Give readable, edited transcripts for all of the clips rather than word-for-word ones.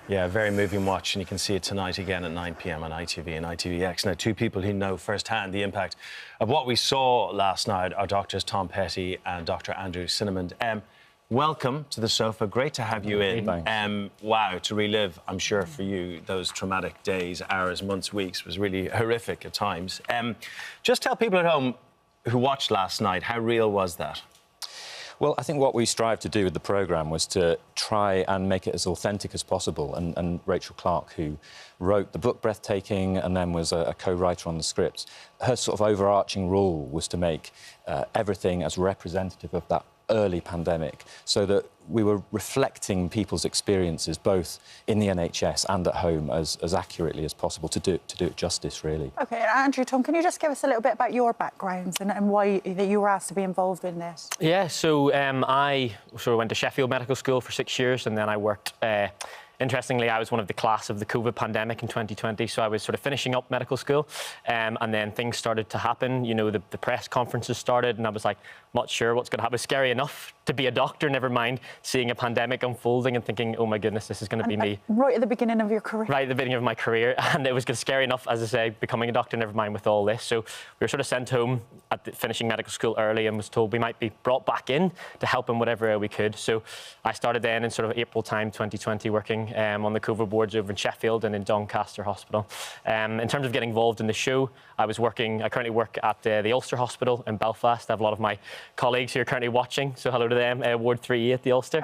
Yeah, a very moving watch, and you can see it tonight again at 9 p.m. on ITV and ITVX. Now, two people who know firsthand the impact of what we saw last night are doctors Thom and Dr Andrew Cinnamond. Welcome to the sofa. Great to have you in. Wow, to relive, I'm sure, for you, those traumatic days, hours, months, weeks was really horrific at times. Just tell people at home who watched last night, how real was that? Well, I think what we strived to do with the programme was to try and make it as authentic as possible. And Rachel Clarke, who wrote the book Breathtaking and then was a co-writer on the script, her sort of overarching rule was to make everything as representative of that early pandemic, so that we were reflecting people's experiences both in the NHS and at home as accurately as possible to do it justice, really. OK, Andrew, Thom, can you just give us a little bit about your backgrounds and why that you were asked to be involved in this? Yeah, so I sort of went to Sheffield Medical School for 6 years, and then I worked... Interestingly, I was one of the class of the COVID pandemic in 2020, so I was sort of finishing up medical school, and then things started to happen. You know, the press conferences started, and I was like, not sure what's going to happen. It was scary enough to be a doctor, never mind seeing a pandemic unfolding and thinking, oh my goodness, this is going to be me. Right at the beginning of your career? Right at the beginning of my career, and it was scary enough, as I say, becoming a doctor, never mind with all this. So we were sort of sent home at finishing medical school early and was told we might be brought back in to help in whatever way we could. So I started then in sort of April time 2020 working on the COVID wards over in Sheffield and in Doncaster Hospital. In terms of getting involved in the show, I currently work at the Ulster Hospital in Belfast. I have a lot of my colleagues who are currently watching, so hello to them, Ward 3E at the Ulster.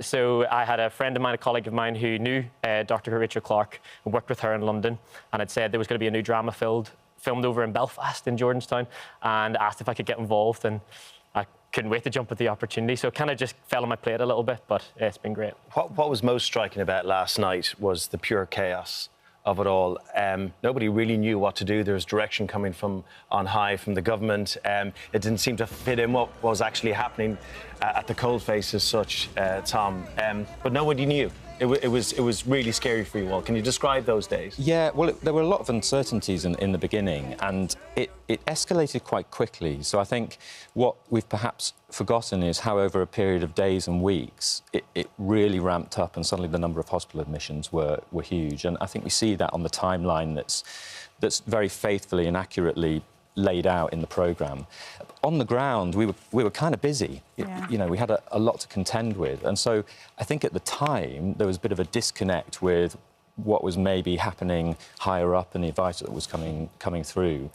So I had a friend of mine, a colleague of mine who knew Dr Rachel Clarke and worked with her in London, and had said there was going to be a new drama filmed over in Belfast in Jordanstown, and asked if I could get involved, and I couldn't wait to jump at the opportunity. So it kind of just fell on my plate a little bit, but it's been great. What was most striking about last night was the pure chaos of it all. Nobody really knew what to do. There was direction coming from on high from the government. It didn't seem to fit in what was actually happening at the coalface as such, Thom. But nobody knew. It was really scary for you all. Can you describe those days? Yeah, well, there were a lot of uncertainties in the beginning, and it escalated quite quickly. So I think what we've perhaps forgotten is how over a period of days and weeks, it really ramped up, and suddenly the number of hospital admissions were huge. And I think we see that on the timeline that's very faithfully and accurately laid out in the programme. On the ground, we were kind of busy. Yeah. You know, we had a lot to contend with. And so I think at the time, there was a bit of a disconnect with what was maybe happening higher up and the advice that was coming through.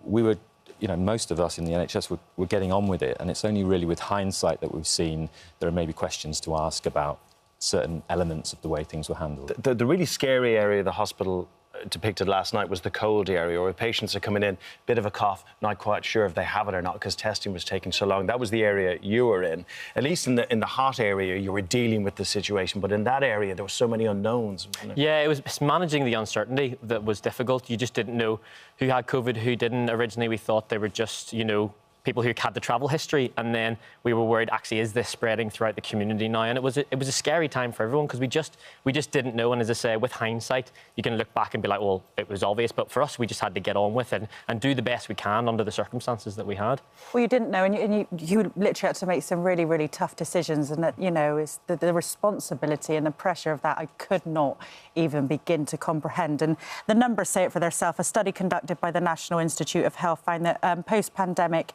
We were, you know, most of us in the NHS were getting on with it, and it's only really with hindsight that we've seen there are maybe questions to ask about certain elements of the way things were handled. The really scary area of the hospital depicted last night was the cold area, where patients are coming in, bit of a cough, not quite sure if they have it or not because testing was taking so long. That was the area you were in. At least in the hot area, you were dealing with the situation, but in that area there were so many unknowns. Yeah, it's managing the uncertainty that was difficult. You just didn't know who had COVID, who didn't. Originally we thought they were just, you know, people who had the travel history, and then we were worried, actually, is this spreading throughout the community now? And it was a scary time for everyone, because we just didn't know. And as I say, with hindsight, you can look back and be like, well, it was obvious. But for us, we just had to get on with it and do the best we can under the circumstances that we had. Well, you didn't know, and you literally had to make some really, really tough decisions, and that, you know, is the responsibility and the pressure of that I could not even begin to comprehend. And the numbers say it for themselves. A study conducted by the National Institute of Health found that post-pandemic,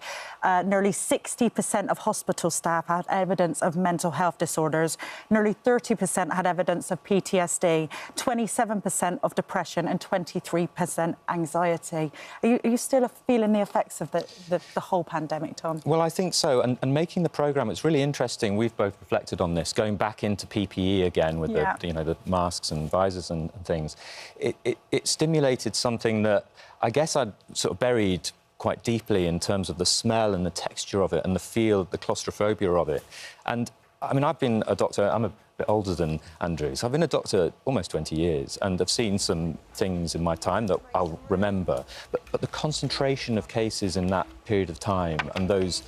nearly 60% of hospital staff had evidence of mental health disorders, nearly 30% had evidence of PTSD, 27% of depression and 23% anxiety. Are you still feeling the effects of the whole pandemic, Thom? Well, I think so. And making the programme, it's really interesting. We've both reflected on this, going back into PPE again with the masks and visors and things. It stimulated something that I guess I'd sort of buried quite deeply in terms of the smell and the texture of it and the feel, the claustrophobia of it. And, I mean, I've been a doctor, I'm a bit older than Andrew, so I've been a doctor almost 20 years, and I've seen some things in my time that I'll remember. But the concentration of cases in that period of time and those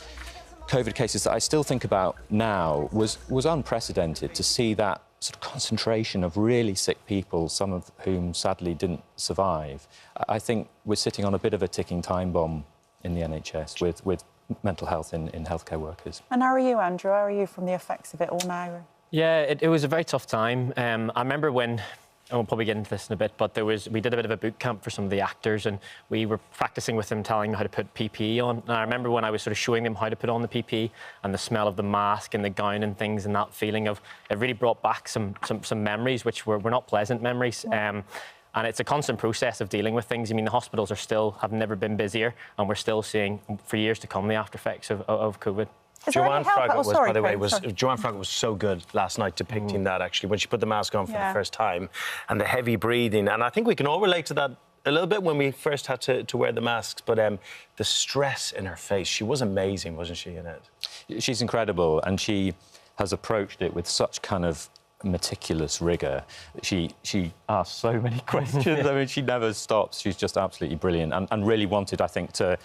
COVID cases that I still think about now was unprecedented. To see that sort of concentration of really sick people, some of whom sadly didn't survive. I think we're sitting on a bit of a ticking time bomb in the NHS with mental health in healthcare workers. And how are you, Andrew? How are you from the effects of it all now? Yeah, it was a very tough time. I remember when, and we'll probably get into this in a bit, but we did a bit of a boot camp for some of the actors, and we were practicing with them, telling them how to put PPE on. And I remember when I was sort of showing them how to put on the PPE and the smell of the mask and the gown and things, and that feeling of, it really brought back some memories, which were not pleasant memories. Yeah. And it's a constant process of dealing with things. I mean, the hospitals have never been busier, and we're still seeing, for years to come, the after effects of COVID. Joanne Froggatt was, by the way, Joanne Froggatt was so good last night depicting that, actually, when she put the mask on for the first time, and the heavy breathing. And I think we can all relate to that a little bit when we first had to wear the masks, but the stress in her face, she was amazing, wasn't she, in it? She's incredible, and she has approached it with such kind of meticulous rigour. She asks so many questions. I mean, she never stops. She's just absolutely brilliant, and really wanted, I think, to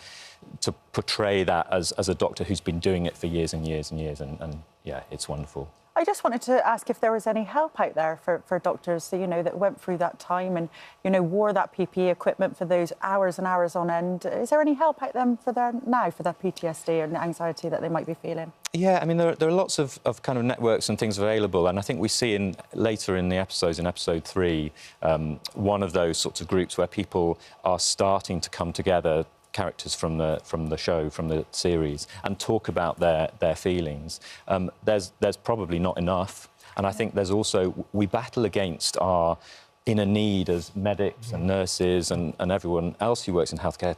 portray that as a doctor who's been doing it for years and years and years, and yeah, it's wonderful. I just wanted to ask if there was any help out there for doctors, you know, that went through that time and, you know, wore that PPE equipment for those hours and hours on end. Is there any help out there for their PTSD and the anxiety that they might be feeling? Yeah, I mean, there are lots of kind of networks and things available, and I think we see later in the episodes, in episode 3, one of those sorts of groups where people are starting to come together, characters from the show, from the series, and talk about their feelings. There's probably not enough, and I think there's also, we battle against our inner need as medics and nurses and everyone else who works in healthcare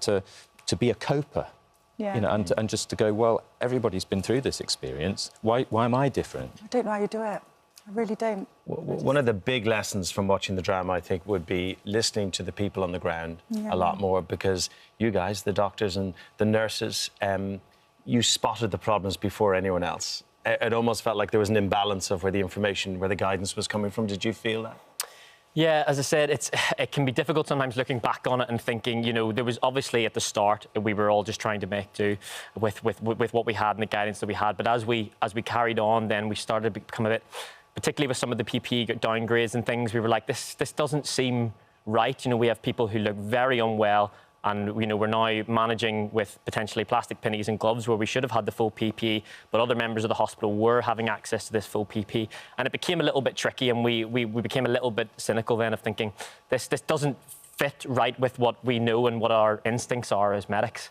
to be a coper. Yeah. You know, and just to go, well, everybody's been through this experience. Why am I different? I don't know how you do it. I really don't. One of the big lessons from watching the drama, I think, would be listening to the people on the ground a lot more, because you guys, the doctors and the nurses, you spotted the problems before anyone else. It almost felt like there was an imbalance of where the information, where the guidance was coming from. Did you feel that? Yeah, as I said, it can be difficult sometimes looking back on it and thinking, you know, there was obviously at the start we were all just trying to make do with what we had and the guidance that we had. But as we carried on, then we started to become a bit, particularly with some of the PPE downgrades and things, we were like, this doesn't seem right. You know, we have people who look very unwell, and, you know, we're now managing with potentially plastic pennies and gloves where we should have had the full PPE, but other members of the hospital were having access to this full PPE. And it became a little bit tricky, and we became a little bit cynical then of thinking, this doesn't fit right with what we know and what our instincts are as medics.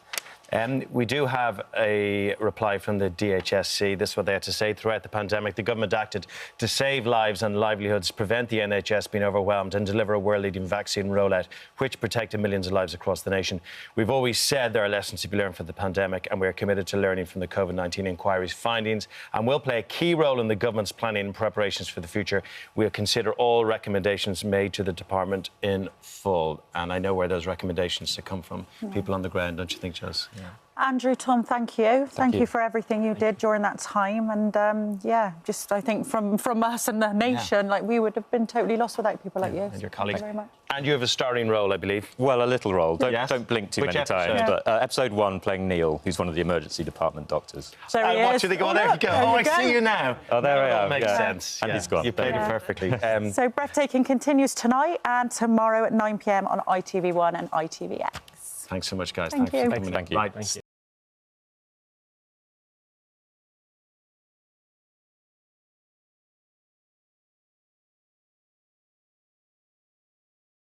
We do have a reply from the DHSC. This is what they had to say. Throughout the pandemic, the government acted to save lives and livelihoods, prevent the NHS being overwhelmed, and deliver a world-leading vaccine rollout, which protected millions of lives across the nation. We've always said there are lessons to be learned from the pandemic, and we are committed to learning from the COVID-19 inquiry's findings, and will play a key role in the government's planning and preparations for the future. We'll consider all recommendations made to the department in full. And I know where those recommendations to come from. People on the ground, don't you think, Jess? Yeah. Andrew, Thom, thank you. Thank you for everything you did during that time. And, yeah, just, I think, from us and the nation, like, we would have been totally lost without people like you. And your colleagues. Thank you very much. And you have a starring role, I believe. Well, a little role. Don't blink too many times. But episode 1, playing Neil, who's one of the emergency department doctors. So he is. Watch it go. There you go. Oh, I see you now. Oh, there I am. Makes sense. And he's gone. You played it perfectly. So Breathtaking continues tonight and tomorrow at 9 p.m. on ITV1 and ITVX. Thanks so much, guys. Thank you. Thanks for coming. Thank you. Right.